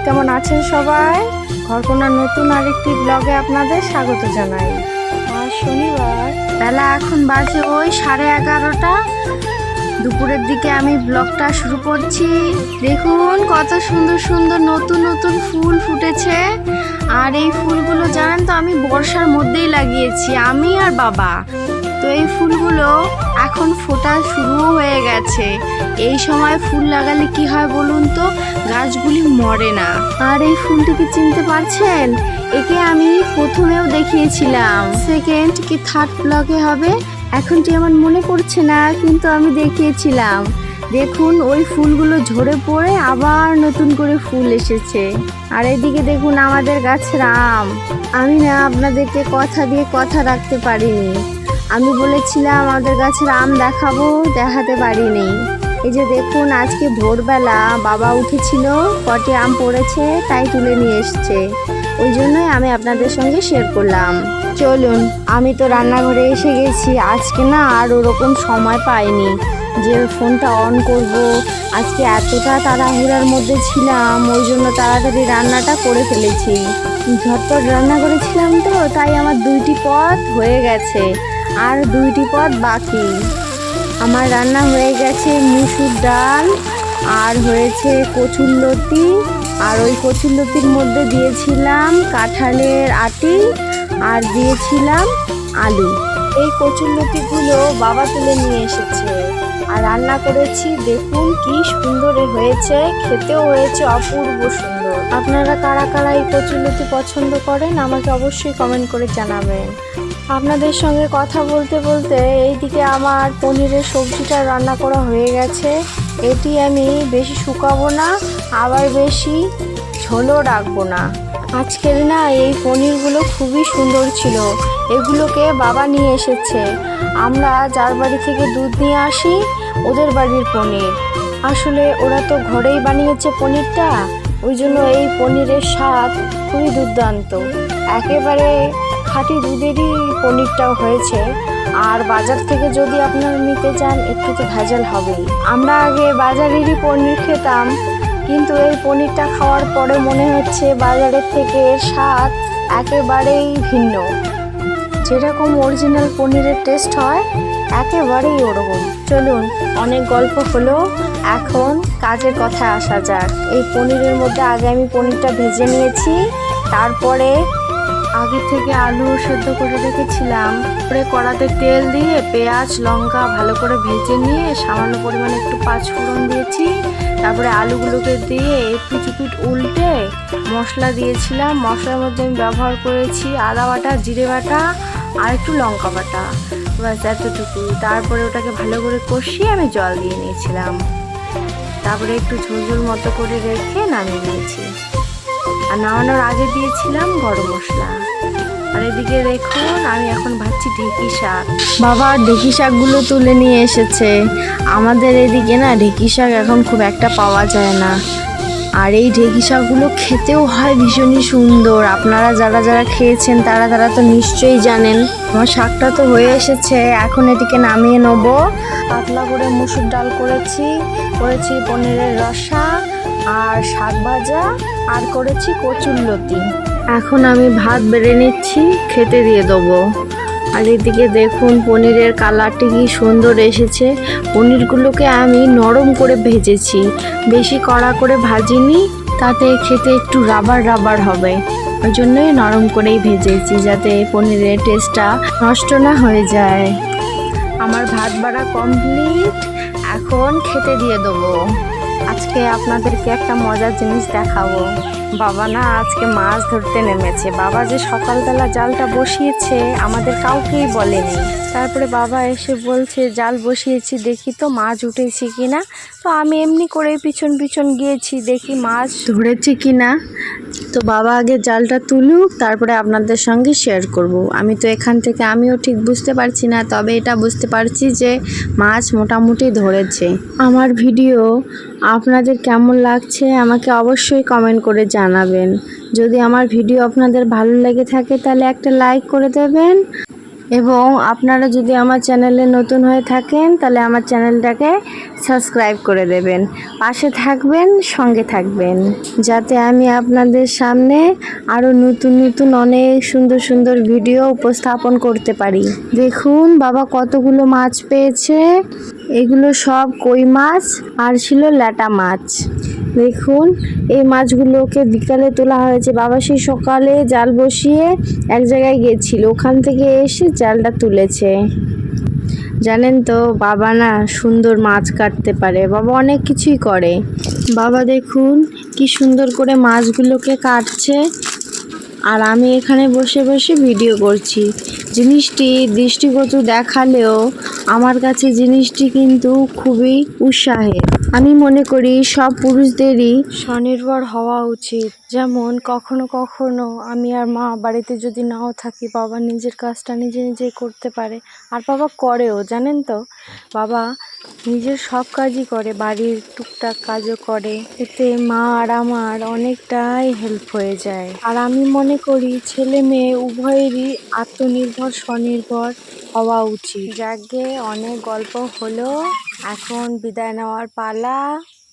কেমন আছেন সবাই? ঘরকোনার নতুন আরেকটি ব্লগে আপনাদের স্বাগত জানাই। আজ শনিবার, বেলা এখন বাজে ওই 11:30। দুপুরের দিকে আমি ব্লগটা শুরু করছি। দেখুন কত সুন্দর সুন্দর নতুন নতুন ফুল ফুটেছে। আর এই ফুলগুলো জানেন তো আমি বর্ষার মধ্যেই লাগিয়েছি, আমি আর বাবা। তো এই ফুলগুলো এখন ফোটা শুরু হয়ে গেছে। এই সময় ফুল লাগালে কি হয় বলুন তো, গাছগুলি মরে না। আর এই ফুলটিকে চিনতে পারছেন? একে আমি প্রথমেও দেখিয়েছিলাম, সেকেন্ড কি থার্ড ব্লগে হবে এখনটি আমার মনে পড়ছে না, কিন্তু আমি দেখিয়েছিলাম। দেখুন ওই ফুলগুলো ঝরে পড়ে আবার নতুন করে ফুল এসেছে। আর এদিকে দেখুন আমাদের গাছের আম। আমি না আপনাদেরকে কথা দিয়ে কথা রাখতে পারিনি। আমি বলেছিলাম আমাদের গাছের আম দেখাতে পারিনি। এই যে দেখুন আজকে ভোরবেলা বাবা উঠেছিল, কটি আম পড়েছে তাই তুলে নিয়ে এসছে। ওই জন্যই আমি আপনাদের সঙ্গে শেয়ার করলাম। চলুন, আমি তো রান্নাঘরে এসে গেছি। আজকে না আর ওরকম সময় পাইনি যে ফোনটা অন করব। আজকে এতটা তাড়াহুড়ার মধ্যে ছিলাম, ওই জন্য তাড়াতাড়ি রান্নাটা করে ফেলেছি। ঝটপট রান্না করেছিলাম তো, তাই আমার 2টি পদ হয়ে গেছে, আর 2টি পদ বাকি। আমার রান্না হয়ে গেছে মুসুর ডাল, আর হয়েছে কচুরলতি। আর ওই কচুরলতির মধ্যে দিয়েছিলাম কাঁঠালের আটি, আর দিয়েছিলাম আলু। এই কচুরলতিগুলো বাবা তুলে নিয়ে এসেছে। আর রান্না করেছি, দেখুন কি সুন্দর হয়েছে, খেতেও হয়েছে অপূর্ব সুন্দর। আপনারা কারা কারা এই কচুরলতি পছন্দ করেন আমাকে অবশ্যই কমেন্ট করে জানাবেন। আপনাদের সঙ্গে কথা বলতে বলতে এইদিকে আমার পনিরের সবজিটা রান্না করা হয়ে গেছে। এটি আমি বেশি শুকাবো না, আবার বেশি ঝোলও রাখবো না। আজকের না এই পনিরগুলো খুবই সুন্দর ছিল। এগুলোকে বাবা নিয়ে এসেছে। আমরা যার বাড়ি থেকে দুধ নিয়ে আসি, ওদের বাড়ির পনির। আসলে ওরা তো ঘরেই বানিয়েছে পনিরটা, ওই জন্য এই পনিরের স্বাদ খুবই দুর্দান্ত। একেবারে খাঁটি দুধেরই পনিরটাও হয়েছে। আর বাজার থেকে যদি আপনারা নিতে চান একটু তো ভেজাল হবেই। আমরা আগে বাজারেরই পনির খেতাম, কিন্তু এই পনিরটা খাওয়ার পরে মনে হচ্ছে বাজারের থেকে এর স্বাদ একেবারেই ভিন্ন। যেরকম অরিজিনাল পনিরের টেস্ট হয় একেবারেই ওরকম। চলুন, অনেক গল্প হলো, এখন কাজের কথায় আসা যাক। এই পনিরের মধ্যে আগে আমি পনিরটা ভেজে নিয়েছি, তারপরে আগে থেকে আলু সেদ্ধ করে রেখেছিলাম। পরে কড়াতে তেল দিয়ে পেঁয়াজ লঙ্কা ভালো করে ভেজে নিয়ে সামান্য পরিমাণে একটু পাঁচফোড়ন দিয়েছি। তারপরে আলুগুলোকে দিয়ে একটু উল্টে মশলা দিয়েছিলাম। মশলার মধ্যে আমি ব্যবহার করেছি আদা বাটা, জিরে বাটা আর একটু লঙ্কা বাটা, ব্যাস এতটুকু। তারপরে ওটাকে ভালো করে কষিয়ে আমি জল দিয়ে নিয়েছিলাম। তারপরে একটু ঝোল মতো করে রেখে নামিয়ে নিয়েছি। আর নামানোর আগে দিয়েছিলাম গরম মশলা। আর এদিকে দেখুন আমি এখন ভাজছি ঢেঁকি শাক। বাবা ঢেঁকি শাকগুলো তুলে নিয়ে এসেছে। আমাদের এদিকে না ঢেঁকি শাক এখন খুব একটা পাওয়া যায় না। আর এই ঢেঁকি শাকগুলো খেতেও হয় ভীষণই সুন্দর। আপনারা যারা যারা খেয়েছেন তারা তো নিশ্চয়ই জানেন। আমার শাকটা তো হয়ে এসেছে, এখন এটিকে নামিয়ে নেব। পাতলা করে মুসুর ডাল করেছি পনিরের রসা আর শাক ভাজা, আর করেছি কচুরলতি। এখন আমি ভাত বেড়ে নিচ্ছি, খেতে দিয়ে দেবো। আর এদিকে দেখুন পনিরের কালারটি কি সুন্দর এসেছে। পনিরগুলোকে আমি নরম করে ভেজেছি, বেশি কড়া করে ভাজিনি, তাতে খেতে একটু রাবার হবে। ওই জন্যই নরম করেই ভেজেছি, যাতে পনিরের টেস্টটা নষ্ট না হয়ে যায়। আমার ভাত বাড়া কমপ্লিট, এখন খেতে দিয়ে দেবো। আজকে আপনাদেরকে একটা মজার জিনিস দেখাবো। বাবা না আজকে মাছ ধরতে নেমেছে। বাবা যে সকালবেলা জালটা বসিয়েছে আমাদের কাউকেই বলেনি। তারপরে বাবা এসে বলছে জাল বসিয়েছি, দেখি তো মাছ উঠেছে কিনা। তো আমি এমনি করে পিছন গিয়েছি, দেখি মাছ ধরেছি কিনা। তো বাবা আগে জালটা তুলুক, তারপরে আপনাদের সঙ্গে শেয়ার করব। আমি তো এখান থেকে আমিও ঠিক বুঝতে পারছি না, তবে এটা বুঝতে পারছি যে মাছ মোটামুটি ধরেছে। আমার ভিডিও আপনাদের কেমন লাগছে আমাকে অবশ্যই কমেন্ট করে জানাবেন। যদি আমার ভিডিও আপনাদের ভালো লেগে থাকে তাহলে একটা লাইক করে দেবেন। এবং আপনারা যদি আমার চ্যানেলে নতুন হয়ে থাকেন তাহলে আমার চ্যানেলটাকে সাবস্ক্রাইব করে দেবেন, পাশে থাকবেন, সঙ্গে থাকবেন, যাতে আমি আপনাদের সামনে আরও নতুন নতুন অনেক সুন্দর সুন্দর ভিডিও উপস্থাপন করতে পারি। দেখুন বাবা কতগুলো মাছ পেয়েছে, এগুলো সব কই মাছ আর ছিল ল্যাটা মাছ। দেখুন এই মাছগুলোকে বিকালে তোলা হয়েছে, বাবা সেই সকালে জাল বসিয়ে এক জায়গায় গেছিল, ওখান থেকে এসে জালটা তুলেছে। জানেন তো বাবা না সুন্দর মাছ কাটতে পারে, বাবা অনেক কিছুই করে। বাবা দেখুন কি সুন্দর করে মাছগুলোকে কাটছে আর আমি এখানে বসে বসে ভিডিও করছি। জিনিসটি দৃষ্টিকটু দেখালেও আমার কাছে জিনিসটি কিন্তু খুবই উৎসাহের। আমি মনে করি সব পুরুষদেরই স্বনির্ভর হওয়া উচিত। যেমন কখনো কখনো আমি আর মা বাড়িতে যদি নাও থাকি, বাবা নিজের কাজটা নিজে নিজে করতে পারে, আর বাবা করেও। জানেন তো বাবা নিজের সব কাজই করে, বাড়ির টুকটাক কাজও করে, এতে মা আর আমার অনেকটাই হেল্প হয়ে যায়। আর আমি মনে করি ছেলে মেয়ে উভয়েরই আত্মনির্ভর স্বনির্ভর হওয়া উচিত। যাকে অনেক গল্প হলো, এখন বিদায় নেওয়ার পালা।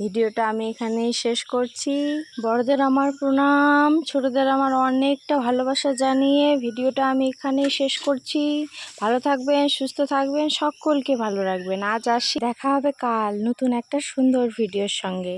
ভিডিওটা আমি এখানেই শেষ করছি। বড়দের আমার প্রণাম, ছোটদের আমার অনেকটা ভালোবাসা জানিয়ে ভিডিওটা আমি এখানেই শেষ করছি। ভালো থাকবেন, সুস্থ থাকবেন, সকলকে ভালো রাখবেন। আজ আসি, দেখা হবে কাল নতুন একটা সুন্দর ভিডিওর সঙ্গে।